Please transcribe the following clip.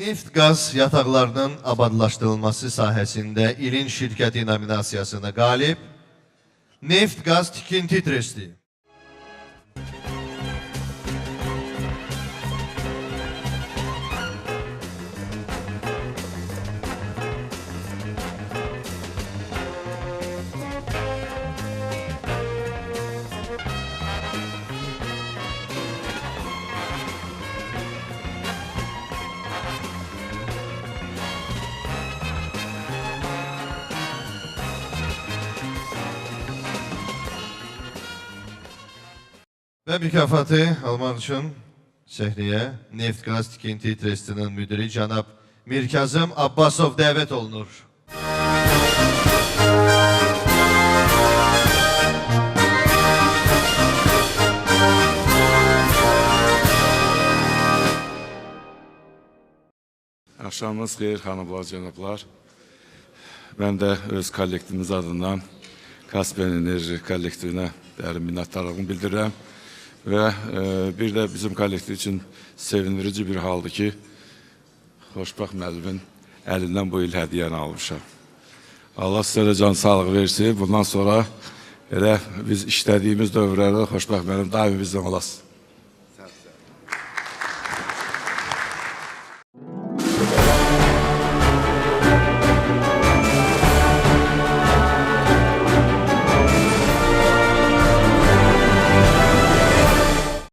Neft qaz yataqlarının abadlaşdırılması sahəsində ilin şirkəti nominasiyasına qalib Neft qaz tikinti tresti. Ve mükafatı almak için səhnəyə Neft Qaz Tikinti Trestinin müdiri cənab Mirkazım Abbasov dəvət olunur. Axşamınız xeyir xanımlar, cənablar. Mən də öz kollektivimiz adından Kaspian Enerji kollektivinə dərin minnətdarlığımı bildirirəm. Və bir də bizim kollektiv üçün sevindirici bir haldır ki, Xoşbaxt müəllimin əlindən bu il hədiyyəni almışam. Allah sizə can sağlığı versin. Bundan sonra elə biz işlədiyimiz dövrlərdə Xoşbaxt müəllim daimi bizdən olasın.